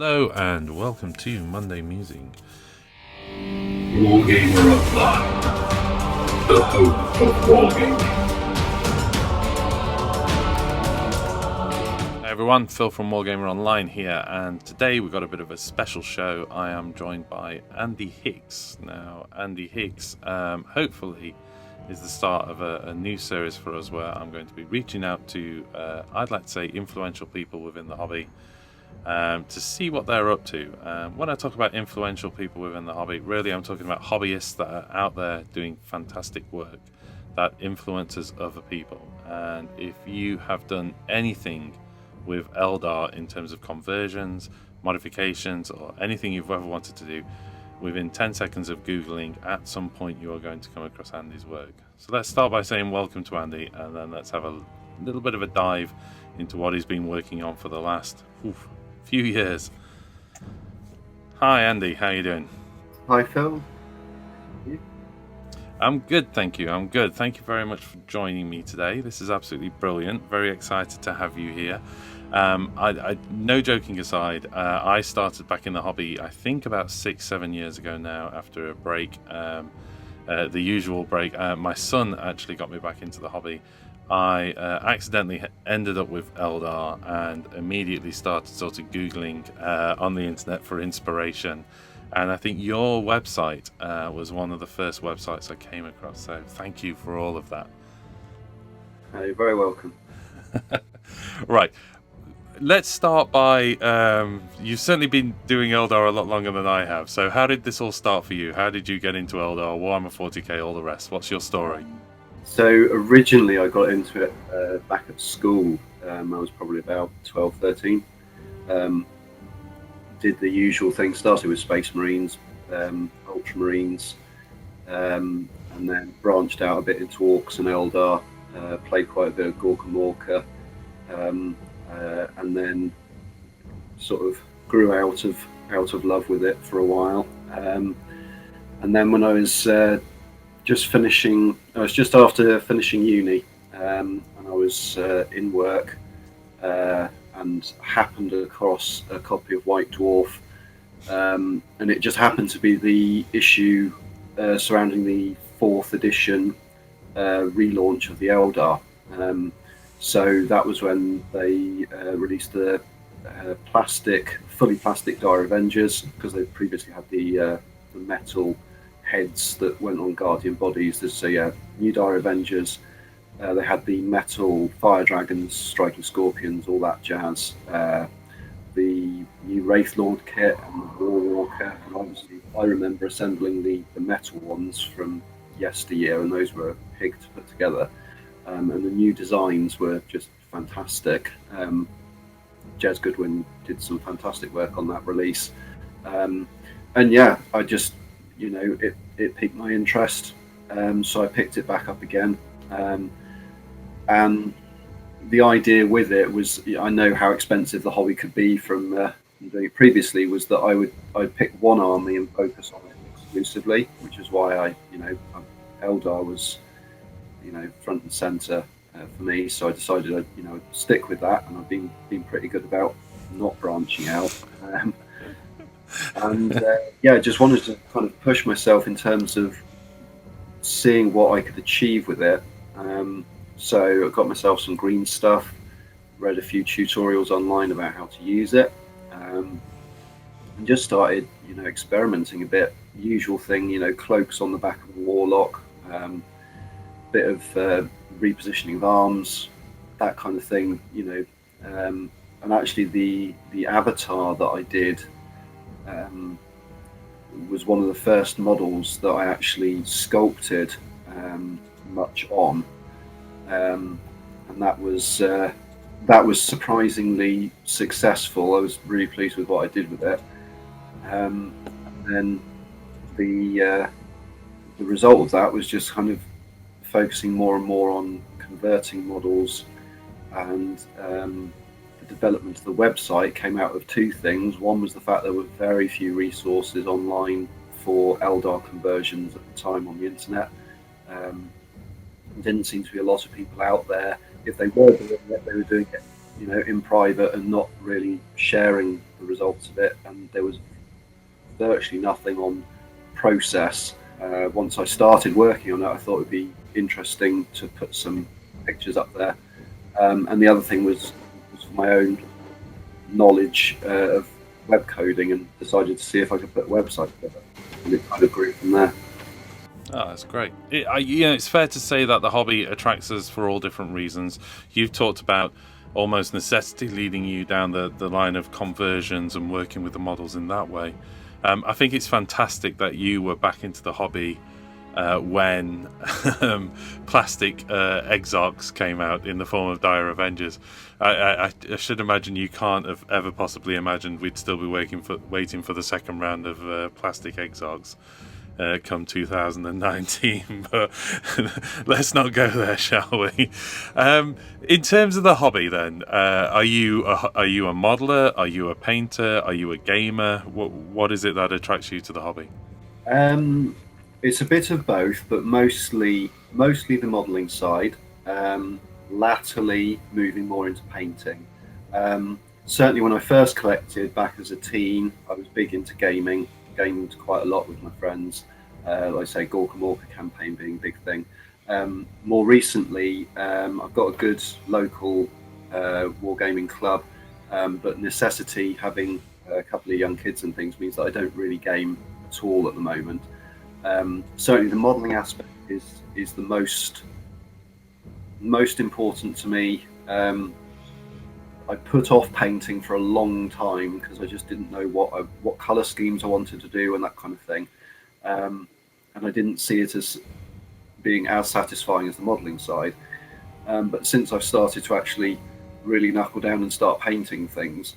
Hello and welcome to Monday Musing. Warhammer Online, the home of wargaming. Hey everyone, Phil from Warhammer Online here, and today we've got a bit of a special show. I am joined by Andy Hicks. Now, Andy Hicks, hopefully, is the start of a new series for us where I'm going to be reaching out to, I'd like to say, influential people within the hobby. To see what they're up to. When I talk about influential people within the hobby, really I'm talking about hobbyists that are out there doing fantastic work that influences other people. And if you have done anything with Eldar in terms of conversions, modifications, or anything you've ever wanted to do, within 10 seconds of Googling, at some point you are going to come across Andy's work. So let's start by saying welcome to Andy, and then let's have a little bit of a dive into what he's been working on for the last few years. Hi Andy, how you doing? Hi Phil. You? I'm good, thank you. I'm good. Thank you very much for joining me today. This is absolutely brilliant. Very excited to have you here. No joking aside, I started back in the hobby, I think about 6-7 years ago now, after a break, the usual break. My son actually got me back into the hobby. I accidentally ended up with Eldar and immediately started sort of Googling on the internet for inspiration. And I think your website was one of the first websites I came across. So thank you for all of that. You're very welcome. Right. Let's start by, you've certainly been doing Eldar a lot longer than I have. So how did this all start for you? How did you get into Eldar, Warhammer 40k, all the rest? What's your story? So originally I got into it back at school. I was probably about 12, 13. Did the usual thing, started with Space Marines, Ultramarines, and then branched out a bit into Orcs and Eldar, played quite a bit of Gorka Morka, and then sort of grew out of love with it for a while. And then when I was just after finishing uni, and I was in work and happened across a copy of White Dwarf, and it just happened to be the issue surrounding the 4th edition relaunch of the Eldar. So that was when they released the fully plastic Dire Avengers, because they previously had the metal heads that went on Guardian bodies. So yeah, new Dire Avengers. They had the metal Fire Dragons, Striking Scorpions, all that jazz. The new Wraith Lord kit and the War Walker. And obviously, I remember assembling the metal ones from yesteryear, and those were a pig to put together. And the new designs were just fantastic. Jez Goodwin did some fantastic work on that release. And yeah, I just, it piqued my interest, so I picked it back up again. And the idea with it was, I know how expensive the hobby could be from doing it previously, was that I'd pick one army and focus on it exclusively, which is why Eldar was, front and center for me. So I decided I'd stick with that, and I've been pretty good about not branching out. I just wanted to kind of push myself in terms of seeing what I could achieve with it. So I got myself some green stuff, read a few tutorials online about how to use it, and just started, experimenting a bit. Usual thing, cloaks on the back of a warlock, bit of repositioning of arms, that kind of thing, and actually the avatar that I did was one of the first models that I actually sculpted much on, and that was surprisingly successful. I was really pleased with what I did with it. And then the result of that was just kind of focusing more and more on converting models, and the development of the website came out of two things. One was the fact there were very few resources online for Eldar conversions at the time on the internet. Didn't seem to be a lot of people out there. If they were doing it, they were doing it in private and not really sharing the results of it. And there was virtually nothing on process. Once I started working on it, I thought it would be interesting to put some pictures up there. And the other thing was for my own knowledge of web coding, and decided to see if I could put a website together. And it kind of grew from there. Oh, that's great. It's fair to say that the hobby attracts us for all different reasons. You've talked about almost necessity leading you down the line of conversions and working with the models in that way. I think it's fantastic that you were back into the hobby when plastic exarchs came out in the form of Dire Avengers. I should imagine you can't have ever possibly imagined we'd still be waiting for the second round of plastic exarchs come 2019, but let's not go there, shall we? In terms of the hobby, then, are you a modeler? Are you a painter? Are you a gamer? What is it that attracts you to the hobby? It's a bit of both, but mostly the modelling side. Latterly, moving more into painting. Certainly, when I first collected back as a teen, I was big into gaming. Gamed quite a lot with my friends. Like I say, Gorka Morka campaign being a big thing. More recently, I've got a good local wargaming club, but necessity, having a couple of young kids and things, means that I don't really game at all at the moment. Certainly, the modelling aspect is the most important to me. I put off painting for a long time because I just didn't know what colour schemes I wanted to do and that kind of thing, and I didn't see it as being as satisfying as the modelling side. But since I've started to actually really knuckle down and start painting things,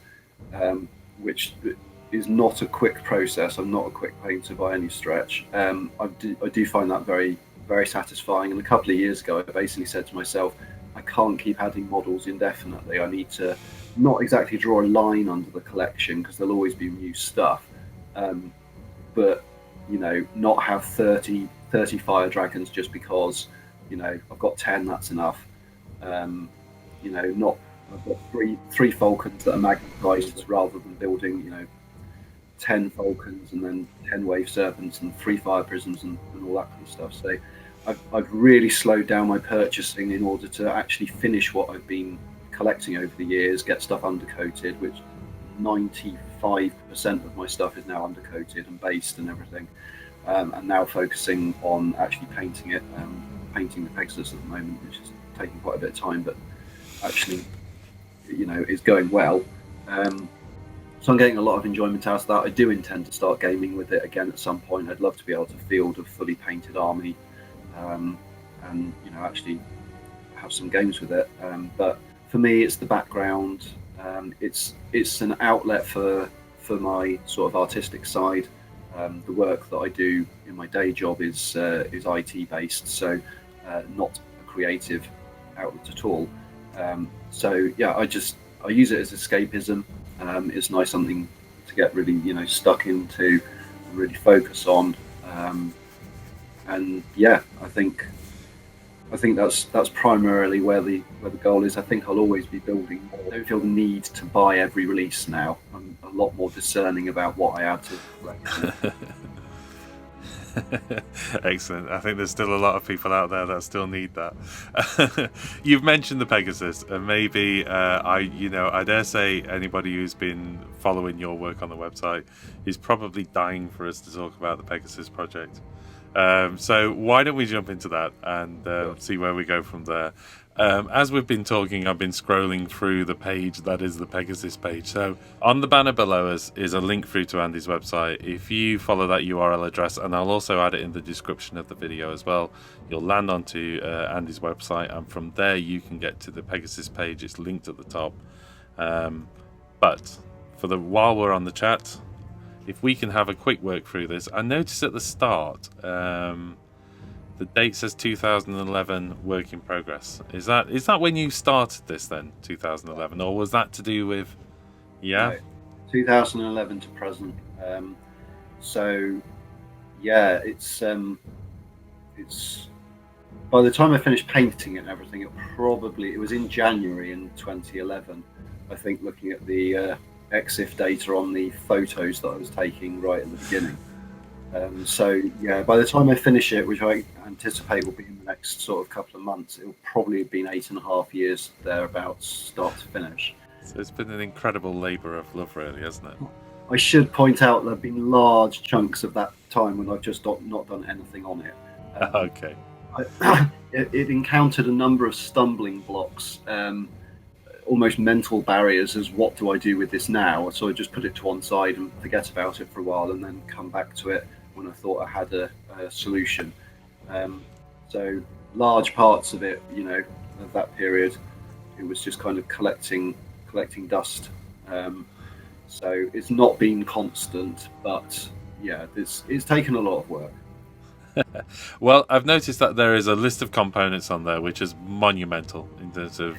which is not a quick process. I'm not a quick painter by any stretch. I do find that very, very satisfying. And a couple of years ago, I basically said to myself, I can't keep adding models indefinitely. I need to not exactly draw a line under the collection, because there'll always be new stuff, but not have 30 fire dragons just because I've got 10, that's enough. Not I've got three falcons that are magnetized, rather than building 10 falcons and then 10 wave serpents and 3 fire prisms and all that kind of stuff. So I've really slowed down my purchasing in order to actually finish what I've been collecting over the years, get stuff undercoated, which 95% of my stuff is now undercoated and based and everything, and now focusing on actually painting it, painting the Pegasus at the moment, which is taking quite a bit of time, but actually is going well. So I'm getting a lot of enjoyment out of that. I do intend to start gaming with it again at some point. I'd love to be able to field a fully painted army, and actually have some games with it. But for me, it's the background. It's an outlet for my sort of artistic side. The work that I do in my day job is IT based, so not a creative outlet at all. So yeah, I use it as escapism. It's nice, something to get really stuck into, and really focus on. And yeah, I think that's primarily where the goal is. I think I'll always be building more. I don't feel the need to buy every release now. I'm a lot more discerning about what I add to the collection. Excellent. I think there's still a lot of people out there that still need that. You've mentioned the Pegasus, and maybe I dare say anybody who's been following your work on the website is probably dying for us to talk about the Pegasus project. So why don't we jump into that and see where we go from there. As we've been talking, I've been scrolling through the page that is the Pegasus page. So on the banner below us is a link through to Andy's website. If you follow that URL address, and I'll also add it in the description of the video as well, you'll land onto Andy's website, and from there you can get to the Pegasus page. It's linked at the top. But while we're on the chat, if we can have a quick work through this. I noticed at the start the date says 2011 work in progress. Is that when you started this then, 2011, or was that to do with? Yeah, no, 2011 to present. So yeah, it's by the time I finished painting it and everything, it was in January in 2011. I think, looking at the EXIF data on the photos that I was taking right at the beginning. So yeah, by the time I finish it, which I anticipate will be in the next sort of couple of months, it will probably have been 8.5 years thereabouts, start to finish. So it's been an incredible labour of love, really, hasn't it? I should point out there have been large chunks of that time when I've just not done anything on it. Okay. It encountered a number of stumbling blocks, almost mental barriers as what do I do with this now? So I just put it to one side and forget about it for a while, and then come back to it when I thought I had a solution. So large parts of it, of that period, it was just kind of collecting dust. So it's not been constant, but yeah, it's taken a lot of work. Well, I've noticed that there is a list of components on there which is monumental in terms of,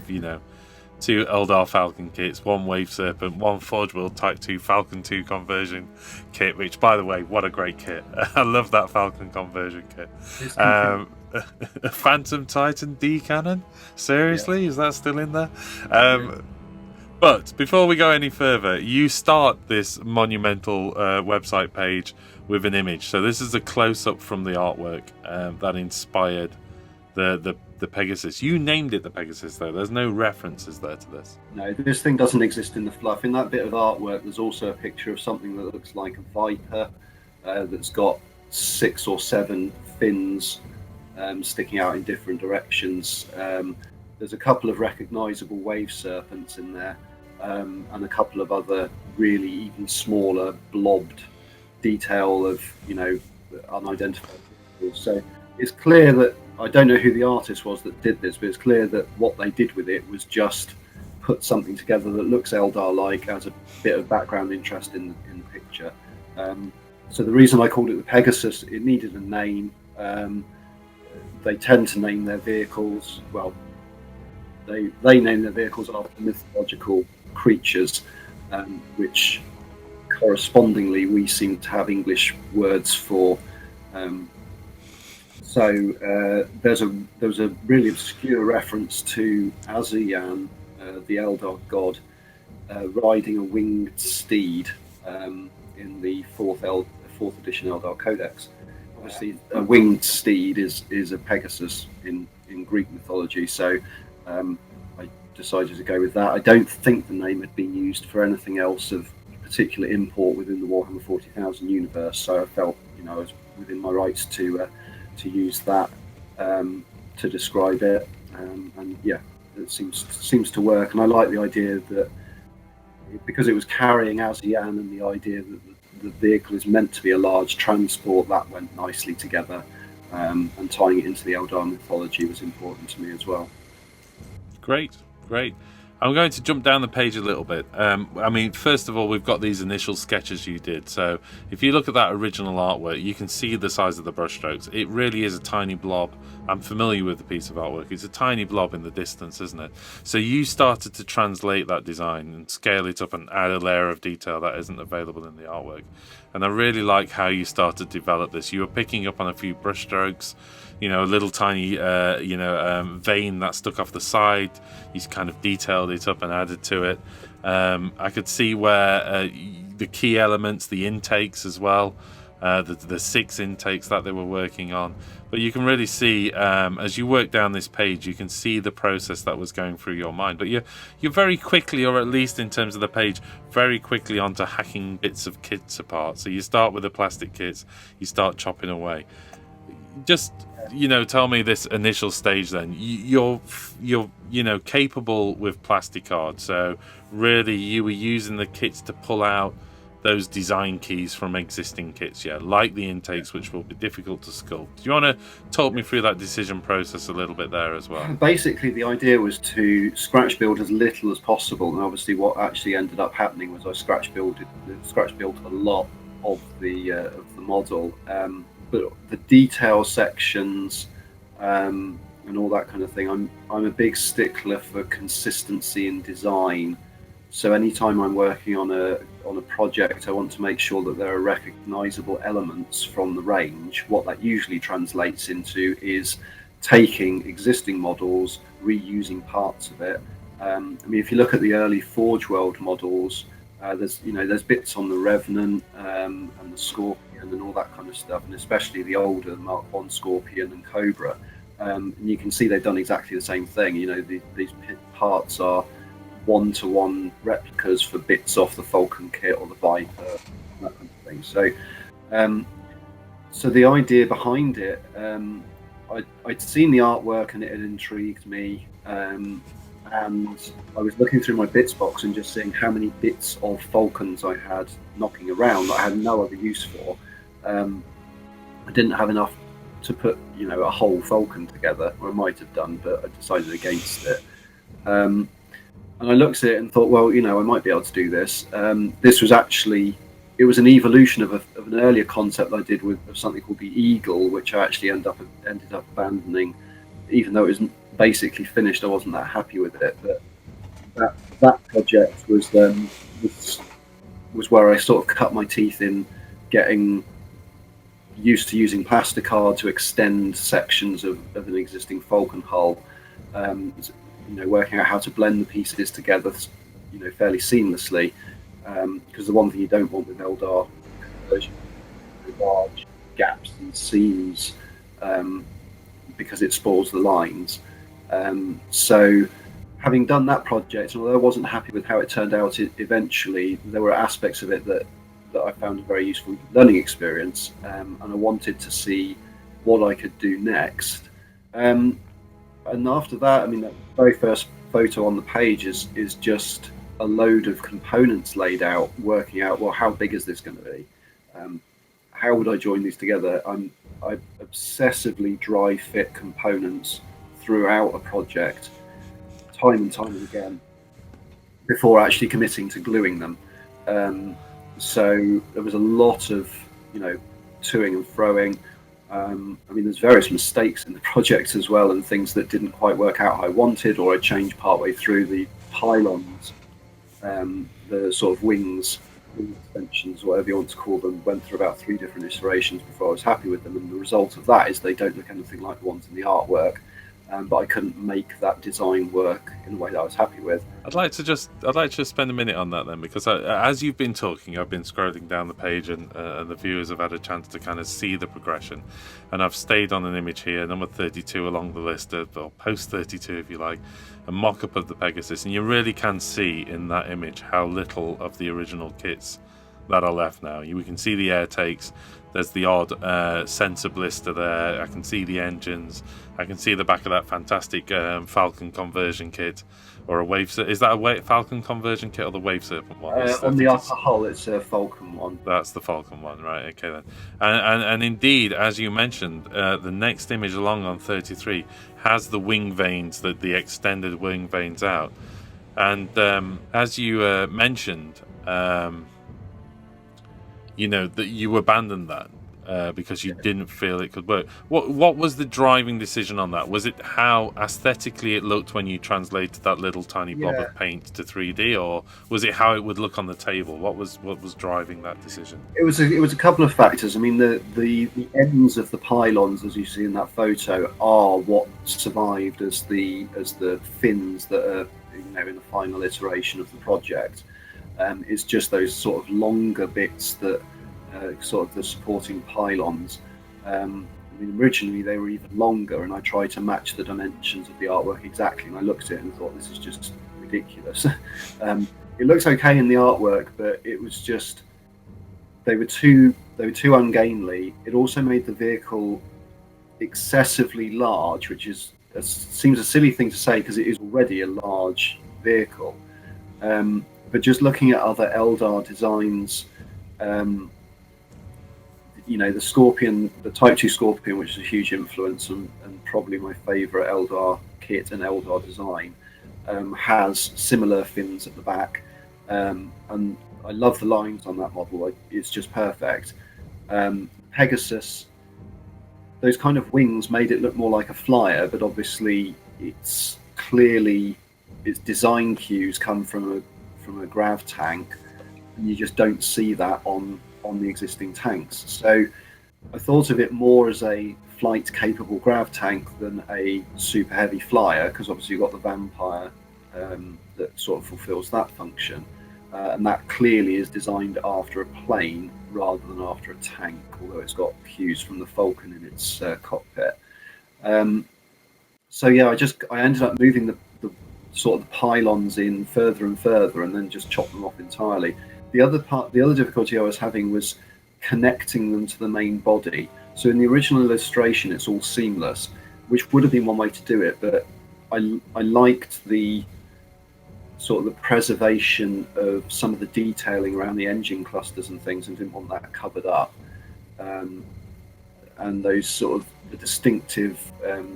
2 Eldar Falcon kits, 1 Wave Serpent, 1 Forge World Type 2 Falcon 2 conversion kit, which, by the way, what a great kit. I love that Falcon conversion kit. A Phantom Titan D cannon? Seriously? Yeah. Is that still in there? But before we go any further, you start this monumental website page with an image. So this is a close-up from the artwork that inspired the Pegasus. You named it the Pegasus, though. There's no references there to this. No, this thing doesn't exist in the fluff. In that bit of artwork, there's also a picture of something that looks like a viper that's got 6 or 7 fins sticking out in different directions. There's a couple of recognisable wave serpents in there, and a couple of other really even smaller blobbed detail of unidentified vehicles. So it's clear that I don't know who the artist was that did this, but it's clear that what they did with it was just put something together that looks Eldar-like, as a bit of background interest in the picture. So the reason I called it the Pegasus, it needed a name. They tend to name their vehicles, well, they name their vehicles after mythological creatures, which correspondingly we seem to have English words for. So there was a really obscure reference to Azayan, the Eldar god, riding a winged steed in the fourth edition Eldar Codex. Obviously, a winged steed is a Pegasus in Greek mythology. So I decided to go with that. I don't think the name had been used for anything else of particular import within the Warhammer 40,000 universe. So I felt I was within my rights to use that to describe it, and yeah, it seems to work. And I like the idea that because it was carrying Azayan, and the idea that the vehicle is meant to be a large transport, that went nicely together, and tying it into the Eldar mythology was important to me as well. Great. I'm going to jump down the page a little bit. First of all, we've got these initial sketches you did. So if you look at that original artwork, you can see the size of the brushstrokes. It really is a tiny blob. I'm familiar with the piece of artwork. It's a tiny blob in the distance, isn't it? So you started to translate that design and scale it up and add a layer of detail that isn't available in the artwork. And I really like how you started to develop this. You were picking up on a few brushstrokes, a little tiny, vein that stuck off the side. You kind of detailed it up and added to it. I could see where the key elements, the intakes as well, the 6 intakes that they were working on. But you can really see, as you work down this page, you can see the process that was going through your mind. But you're very quickly, or at least in terms of the page, very quickly onto hacking bits of kits apart. So you start with the plastic kits, you start chopping away. Just tell me this initial stage. Then you're capable with plasticard. So really, you were using the kits to pull out those design keys from existing kits, like the intakes, which will be difficult to sculpt. Do you want to talk me through that decision process a little bit there as well? Basically, the idea was to scratch build as little as possible, and obviously, what actually ended up happening was I scratch built a lot of the model. But the detail sections and all that kind of thing, I'm a big stickler for consistency in design. So anytime I'm working on a project, I want to make sure that there are recognizable elements from the range. What that usually translates into is taking existing models, reusing parts of it. I mean, if you look at the early Forge World models, there's bits on the Revenant and the Scorpion and all that kind of stuff, and especially the older Mark I Scorpion and Cobra. And you can see they've done exactly the same thing. These parts are one-to-one replicas for bits off the Falcon kit or the Viper, that kind of thing. So the idea behind it, I'd seen the artwork and it had intrigued me, and I was looking through my bits box and just seeing how many bits of Falcons I had knocking around that I had no other use for. I didn't have enough to put a whole Falcon together, or I might have done, but I decided against it. And I looked at it and thought, well, I might be able to do this. This was actually, it was an evolution of an earlier concept I did of something called the Eagle, which I actually ended up abandoning, even though it was basically finished. I wasn't that happy with it, but that project was where I sort of cut my teeth in getting used to using plasticard to extend sections of an existing Falcon hull. Working out how to blend the pieces together, fairly seamlessly. Because the one thing you don't want with Eldar conversion is large gaps and seams, because it spoils the lines. So, having done that project, although I wasn't happy with how it turned out, eventually there were aspects of it that I found a very useful learning experience, and I wanted to see what I could do next. And after that, I mean, that very first photo on the page is just a load of components laid out, working out, well, how big is this going to be? How would I join these together? I obsessively dry fit components throughout a project, time and time and again, before actually committing to gluing them. So there was a lot of, toing and froing. I mean, there's various mistakes in the project as well, and things that didn't quite work out how I wanted, or I changed partway through. The pylons, the sort of wings, wing extensions, whatever you want to call them, went through about 3 different iterations before I was happy with them, and the result of that is they don't look anything like the ones in the artwork. But I couldn't make that design work in a way that I was happy with. I'd like to just spend a minute on that then, because as you've been talking, I've been scrolling down the page, and the viewers have had a chance to kind of see the progression. And I've stayed on an image here, number 32 along the list, or post 32 if you like, a mock-up of the Pegasus, and you really can see in that image how little of the original kits that are left now. We can see the air takes. There's the odd sensor blister there. I can see the engines. I can see the back of that fantastic Falcon conversion kit, or a wave. Is that a Falcon conversion kit or the Wave Serpent one? On the upper hull, it's a Falcon one. That's the Falcon one, right? Okay then. And indeed, as you mentioned, the next image along on 33 has the wing vanes, the extended wing vanes out. And as you mentioned, that you abandoned that because you didn't feel it could work. What was the driving decision on that? Was it how aesthetically it looked when you translated that little tiny blob of paint to 3D, or was it how it would look on the table? What was driving that decision? It was a couple of factors. I mean, the ends of the pylons, as you see in that photo, are what survived as the fins that are in the final iteration of the project. It's just those sort of longer bits that sort of the supporting pylons. I mean, originally they were even longer, and I tried to match the dimensions of the artwork exactly, and I looked at it and thought, this is just ridiculous. It looks okay in the artwork, but it was just they were too ungainly. It also made the vehicle excessively large, which seems a silly thing to say because it is already a large vehicle. But just looking at other Eldar designs, the Scorpion, the Type 2 Scorpion, which is a huge influence and probably my favourite Eldar kit and Eldar design, has similar fins at the back. And I love the lines on that model. It's just perfect. Pegasus, those kind of wings made it look more like a flyer, but obviously its design cues come from a grav tank, and you just don't see that on the existing tanks. So I thought of it more as a flight-capable grav tank than a super heavy flyer, because obviously you've got the Vampire that sort of fulfills that function, and that clearly is designed after a plane rather than after a tank, although it's got cues from the Falcon in its cockpit. So yeah, I ended up moving the sort of the pylons in further and further, and then just chopped them off entirely. The other difficulty I was having was connecting them to the main body. So in the original illustration, it's all seamless, which would have been one way to do it, but I liked the sort of the preservation of some of the detailing around the engine clusters and things, and didn't want that covered up. And those sort of the distinctive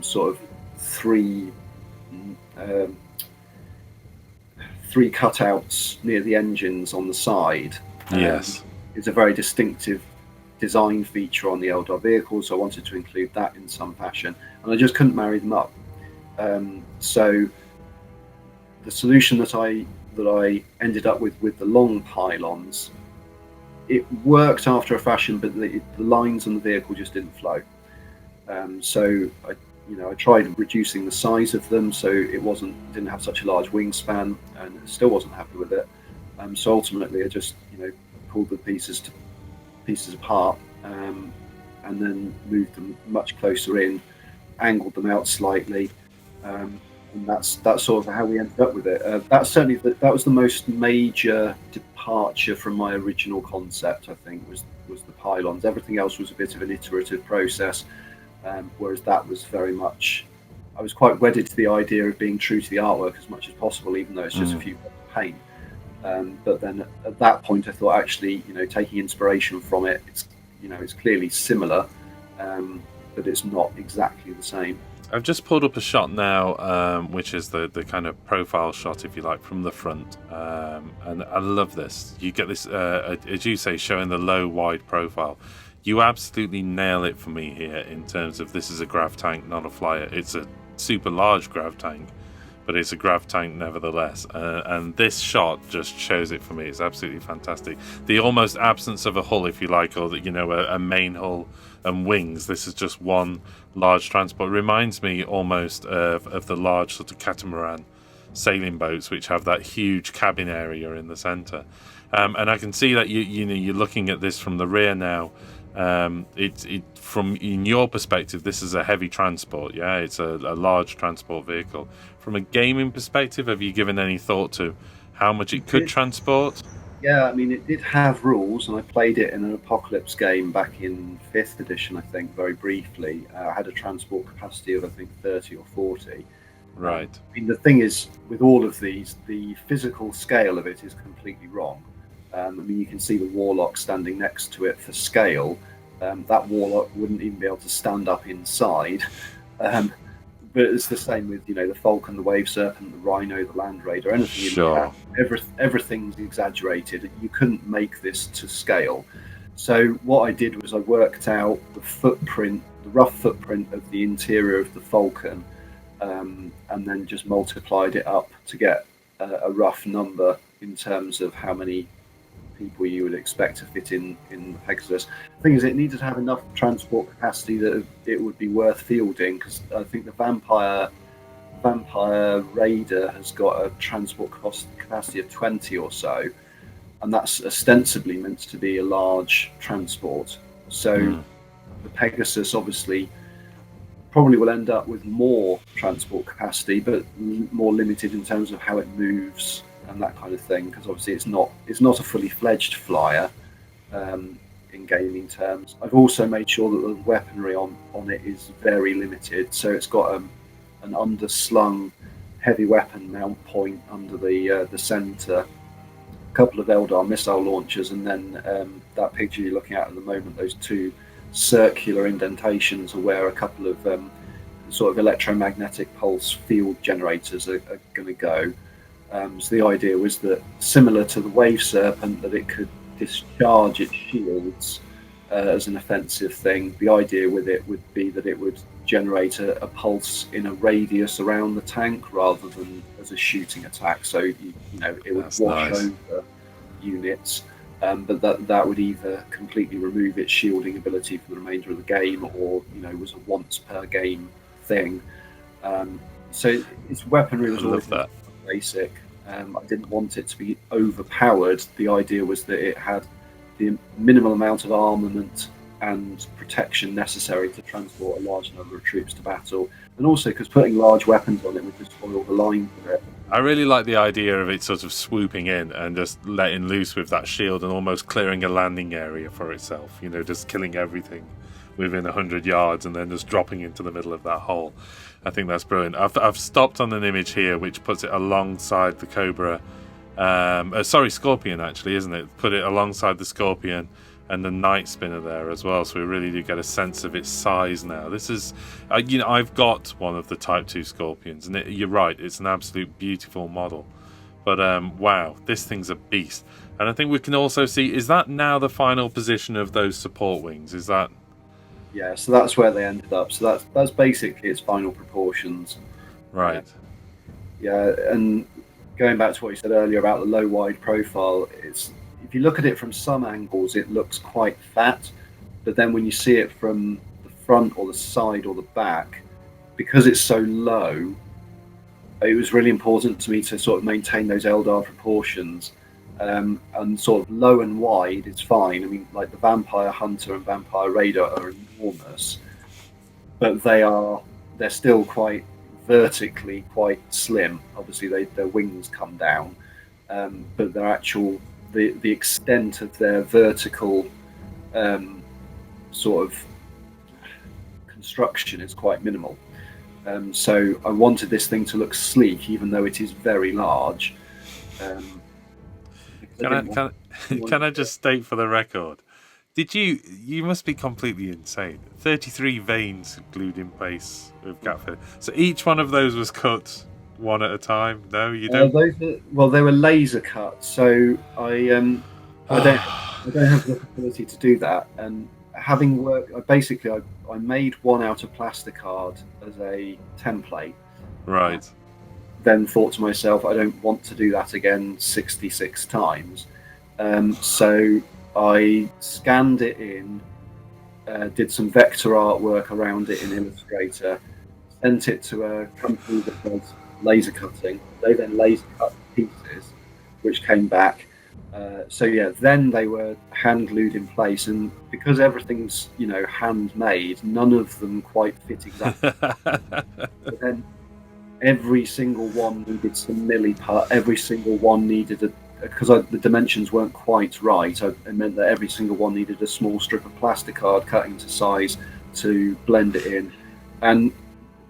sort of three cutouts near the engines on the side. Yes, is a very distinctive design feature on the Eldar vehicles, so I wanted to include that in some fashion, and I just couldn't marry them up. So the solution that I ended up with the long pylons, it worked after a fashion, but the lines on the vehicle just didn't flow. So I tried reducing the size of them so it didn't have such a large wingspan, and still wasn't happy with it. So ultimately, I just pulled the pieces apart, and then moved them much closer in, angled them out slightly, and that's sort of how we ended up with it. That was the most major departure from my original concept. I think was the pylons. Everything else was a bit of an iterative process. Whereas that was very much, I was quite wedded to the idea of being true to the artwork as much as possible, even though it's just a few paint. But then at that point, I thought actually, taking inspiration from it, it's clearly similar, but it's not exactly the same. I've just pulled up a shot now, which is the kind of profile shot, if you like, from the front, and I love this. You get this, as you say, showing the low, wide profile. You absolutely nail it for me here in terms of this is a grav tank, not a flyer. It's a super large grav tank, but it's a grav tank nevertheless. And this shot just shows it for me. It's absolutely fantastic. The almost absence of a hull, if you like, or a main hull and wings. This is just one large transport. It reminds me almost of the large sort of catamaran sailing boats, which have that huge cabin area in the centre. And I can see that you're looking at this from the rear now. From in your perspective, this is a heavy transport. Yeah, it's a large transport vehicle. From a gaming perspective, have you given any thought to how much it could transport? Yeah, I mean, it did have rules, and I played it in an Apocalypse game back in 5th edition, I think, very briefly. I had a transport capacity of, I think, 30 or 40. Right. I mean, the thing is, with all of these, the physical scale of it is completely wrong. I mean, you can see the Warlock standing next to it for scale. That Warlock wouldn't even be able to stand up inside. But it's the same with, the Falcon, the Wave Serpent, the Rhino, the Land Raider, anything. Sure. Everything's exaggerated. You couldn't make this to scale. So what I did was I worked out the rough footprint of the interior of the Falcon, and then just multiplied it up to get a rough number in terms of how many people you would expect to fit in the Pegasus. The thing is, it needed to have enough transport capacity that it would be worth fielding, because I think the Vampire Raider has got a transport capacity of 20 or so, and that's ostensibly meant to be a large transport. So the Pegasus obviously probably will end up with more transport capacity, but more limited in terms of how it moves and that kind of thing, because obviously it's not a fully fledged flyer in gaming terms. I've also made sure that the weaponry on it is very limited, so it's got an underslung heavy weapon mount point under the centre, a couple of Eldar missile launchers, and then that picture you're looking at the moment, those two circular indentations are where a couple of sort of electromagnetic pulse field generators are going to go. So the idea was that, similar to the Wave Serpent, that it could discharge its shields as an offensive thing. The idea with it would be that it would generate a pulse in a radius around the tank rather than as a shooting attack. So it would wash over units. but that would either completely remove its shielding ability for the remainder of the game, or was a once per game thing. So its weaponry was I always love that. basic. I didn't want it to be overpowered. The idea was that it had the minimal amount of armament and protection necessary to transport a large number of troops to battle, and also because putting large weapons on it would just spoil the line for it. I really like the idea of it sort of swooping in and just letting loose with that shield and almost clearing a landing area for itself, just killing everything within 100 yards and then just dropping into the middle of that hole. I think that's brilliant. I've stopped on an image here which puts it alongside the Cobra, Scorpion actually, isn't it? Put it alongside the Scorpion and the Night Spinner there as well, so we really do get a sense of its size now. This is, I've got one of the Type 2 Scorpions, and you're right, it's an absolute beautiful model. But wow, this thing's a beast. And I think we can also see, is that now the final position of those support wings? Is that? Yeah, so that's where they ended up. So that's basically its final proportions. Right. Yeah, and going back to what you said earlier about the low wide profile, if you look at it from some angles, it looks quite fat, but then when you see it from the front or the side or the back, because it's so low, it was really important to me to sort of maintain those Eldar proportions. And sort of low and wide is fine. I mean, like the Vampire Hunter and Vampire Raider are enormous, but they're still quite vertically quite slim. Obviously, their wings come down, but their actual the extent of their vertical sort of construction is quite minimal. So I wanted this thing to look sleek, even though it is very large. Can I just state for the record, you must be completely insane. 33 veins glued in place with gap filler. So each one of those was cut one at a time? No, you don't? They were laser cut, so I don't have the ability to do that. And having worked, I made one out of plasticard as a template. Right. Then thought to myself, I don't want to do that again 66 times. So I scanned it in, did some vector artwork around it in Illustrator, sent it to a company that does laser cutting. They then laser cut pieces, which came back. Then they were hand glued in place, and because everything's handmade, none of them quite fit exactly. But then every single one needed some milliput. Every single one needed because the dimensions weren't quite right. It meant that every single one needed a small strip of plasticard cut into size to blend it in. And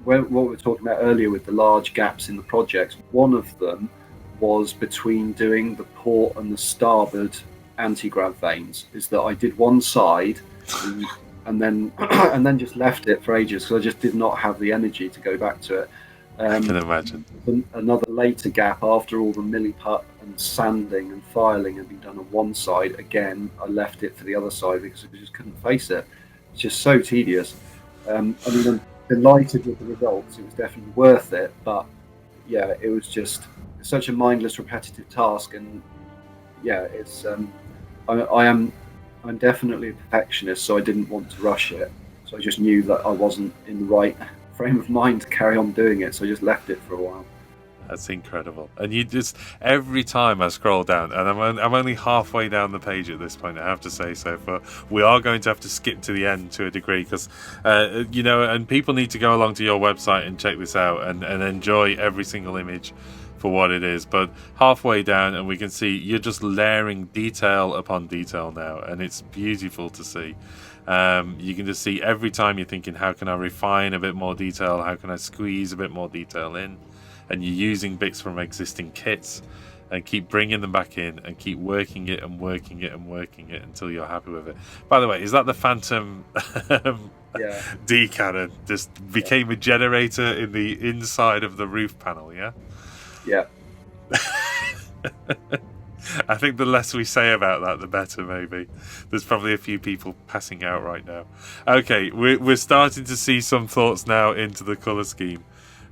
what we were talking about earlier with the large gaps in the project, one of them was between doing the port and the starboard anti-grav vanes. Is that I did one side and then just left it for ages because I just did not have the energy to go back to it. I can imagine. Another later gap after all the milliput and sanding and filing had been done on one side. Again, I left it for the other side because I just couldn't face it. It's just so tedious. I'm delighted with the results. It was definitely worth it, but yeah, it was just such a mindless, repetitive task. And yeah, it's I'm definitely a perfectionist, so I didn't want to rush it. So I just knew that I wasn't in the right frame of mind to carry on doing it, so I just left it for a while. That's incredible. And you just, every time I scroll down, and I'm only halfway down the page at this point, I have to say so, but we are going to have to skip to the end to a degree because, and people need to go along to your website and check this out and enjoy every single image for what it is. But halfway down, and we can see you're just layering detail upon detail now, and it's beautiful to see. You can just see every time you're thinking, how can I refine a bit more detail? How can I squeeze a bit more detail in? And you're using bits from existing kits and keep bringing them back in and keep working it and working it and working it until you're happy with it. By the way, is that the Phantom D cannon just became a generator in the inside of the roof panel, yeah? Yeah. I think the less we say about that, the better, maybe. There's probably a few people passing out right now. Okay, we're starting to see some thoughts now into the colour scheme.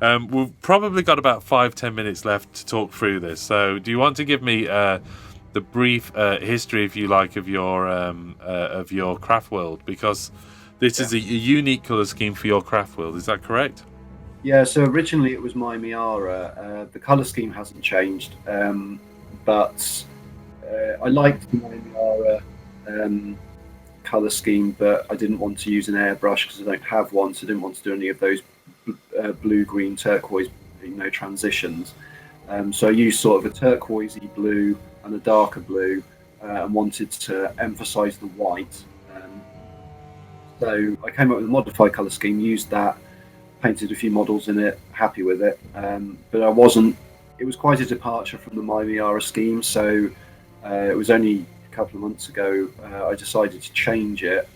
We've probably got about 5-10 minutes left to talk through this. So do you want to give me the brief history, if you like, of your Craftworld, because this is a unique color scheme for your Craftworld. Is that correct? Yeah, so originally it was my Miara. The color scheme hasn't changed, but I liked the my Miara color scheme, but I didn't want to use an airbrush because I don't have one, so I didn't want to do any of those blue, green, turquoise, transitions. So I used sort of a turquoisey blue and a darker blue, and wanted to emphasize the white. So I came up with a modified color scheme, used that, painted a few models in it, happy with it. But I wasn't. It was quite a departure from the My Miara scheme, so it was only a couple of months ago I decided to change it.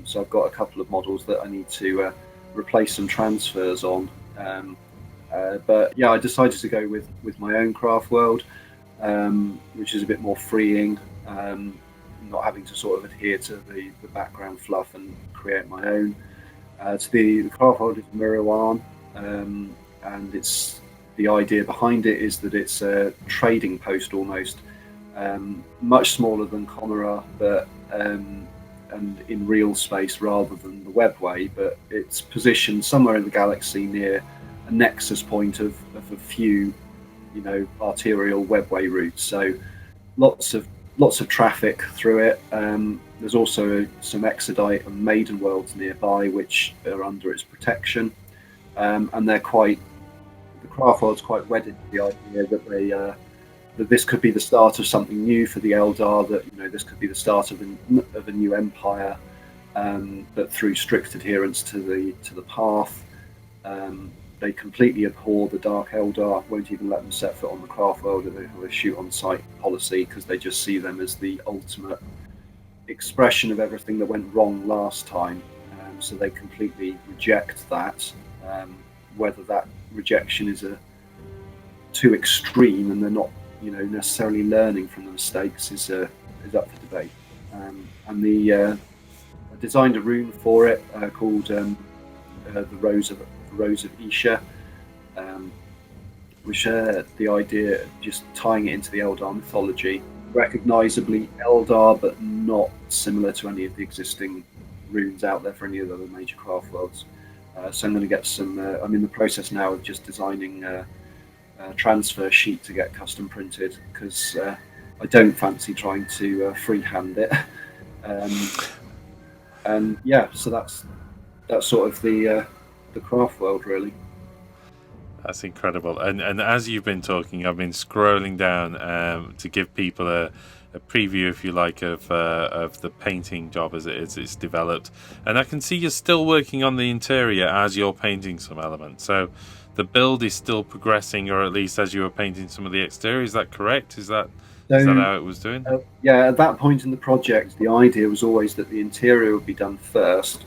So I've got a couple of models that I need to replace some transfers on. But yeah, I decided to go with my own Craftworld, which is a bit more freeing, not having to sort of adhere to the background fluff and create my own. So the Craftworld is Miruaun, and it's the idea behind it is that it's a trading post almost, much smaller than Conora, but and in real space rather than the webway, but it's positioned somewhere in the galaxy near a nexus point of a few, arterial webway routes. So lots of traffic through it. There's also some Exodite and Maiden worlds nearby, which are under its protection, and the Craftworld's quite wedded to the idea that that this could be the start of something new for the Eldar. That this could be the start of a new empire, but through strict adherence to the path. They completely abhor the Dark Eldar, won't even let them set foot on the Craftworld. They have a shoot-on-sight policy because they just see them as the ultimate expression of everything that went wrong last time. So they completely reject that. Whether that rejection is too extreme and they're not, necessarily learning from the mistakes is up for debate. And I designed a rune for it called the Rose of Isha, which the idea of just tying it into the Eldar mythology, recognisably Eldar, but not similar to any of the existing runes out there for any of the other major Craftworlds. So I'm going to get some. I'm in the process now of just designing a transfer sheet to get custom printed because I don't fancy trying to freehand it. And yeah, so that's sort of the Craftworld really. That's incredible. And as you've been talking, I've been scrolling down to give people a preview, if you like, of the painting job as it's developed. And I can see you're still working on the interior as you're painting some elements. So the build is still progressing, or at least as you were painting some of the exterior. Is that correct? Is that how it was doing? Yeah, at that point in the project, the idea was always that the interior would be done first,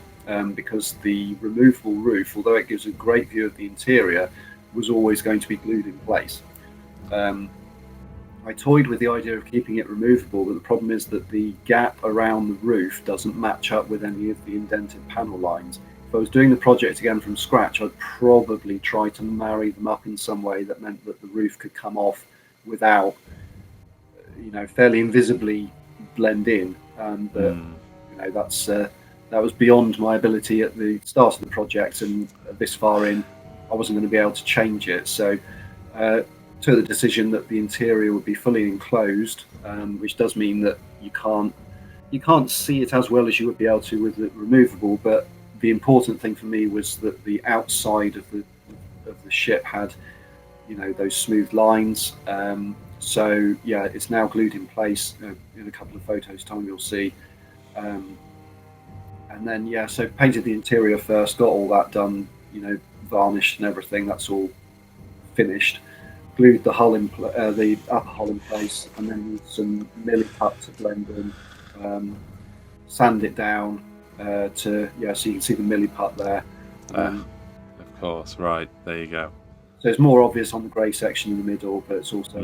because the removable roof, although it gives a great view of the interior, was always going to be glued in place. I toyed with the idea of keeping it removable, but the problem is that the gap around the roof doesn't match up with any of the indented panel lines. If I was doing the project again from scratch, I'd probably try to marry them up in some way that meant that the roof could come off without, fairly invisibly blend in. But that was beyond my ability at the start of the project, and this far in, I wasn't going to be able to change it. So took the decision that the interior would be fully enclosed, which does mean that you can't see it as well as you would be able to with it removable. But the important thing for me was that the outside of the ship had, those smooth lines. So yeah, it's now glued in place. In a couple of photos time, you'll see. And then so painted the interior first, got all that done, varnished and everything. That's all finished. Glued the hull the upper hull in place, and then used some millicut to blend in. Sand it down so you can see the millicut there. Of course, right there you go. So it's more obvious on the grey section in the middle, but it's also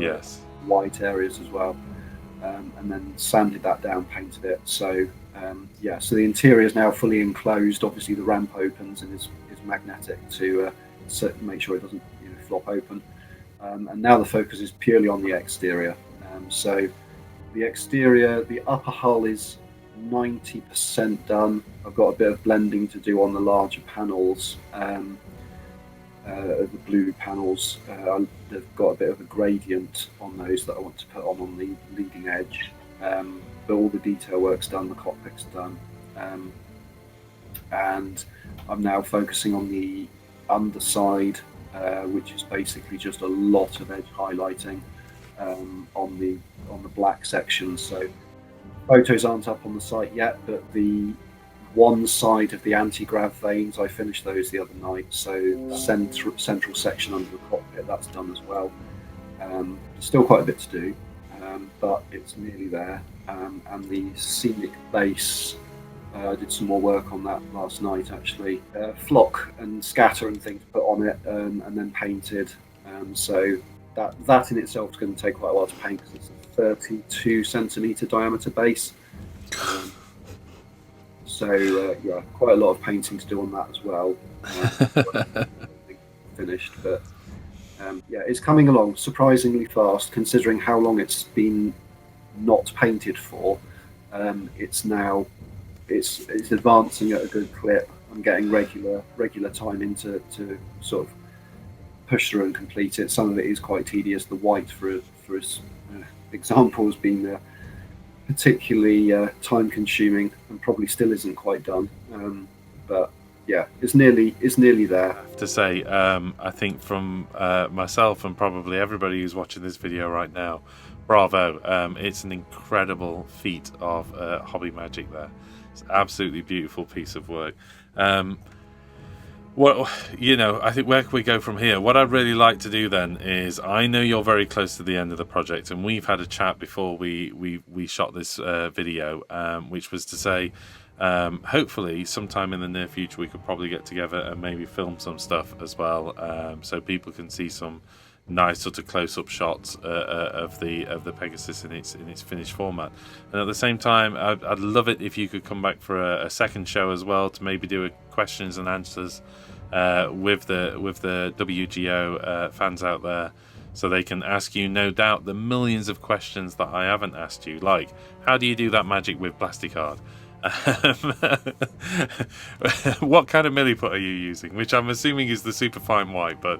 white areas as well. And then sanded that down, painted it. So so the interior is now fully enclosed. Obviously, the ramp opens and is magnetic to make sure it doesn't flop open. And now the focus is purely on the exterior. So The exterior, the upper hull is 90% done. I've got a bit of blending to do on the larger panels. The blue panels, they've got a bit of a gradient on those that I want to put on the leading edge. But all the detail work's done, the cockpit's done. And I'm now focusing on the underside, which is basically just a lot of edge highlighting on the black sections. So photos aren't up on the site yet, but the one side of the anti-grav vanes, I finished those the other night. So the central section under the cockpit, that's done as well. Still quite a bit to do, but it's nearly there. And the scenic base, I did some more work on that last night actually. Flock and scatter and things put on it, and then painted. So that in itself is going to take quite a while to paint because it's a 32 centimetre diameter base. So yeah, quite a lot of painting to do on that as well. Finished, but yeah, it's coming along surprisingly fast considering how long it's been not painted for. It's advancing at a good clip. I'm getting regular time into to sort of push through and complete it. Some of it is quite tedious. The white, for example, has been particularly time-consuming and probably still isn't quite done. But yeah, it's nearly there. I have to say, I think from myself and probably everybody who's watching this video right now, bravo! It's an incredible feat of hobby magic there. It's an absolutely beautiful piece of work. Well, I think where can we go from here? What I'd really like to do then is, I know you're very close to the end of the project, and we've had a chat before we shot this video, which was to say, hopefully sometime in the near future we could probably get together and maybe film some stuff as well, so people can see some nice sort of close-up shots of the Pegasus in its finished format. And at the same time, I'd love it if you could come back for a second show as well, to maybe do a questions and answers with the WGO fans out there, so they can ask you, no doubt, the millions of questions that I haven't asked you, like how do you do that magic with Plasticard? What kind of milliput are you using? Which I'm assuming is the superfine white, but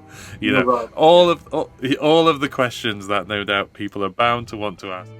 all of the questions that no doubt people are bound to want to ask.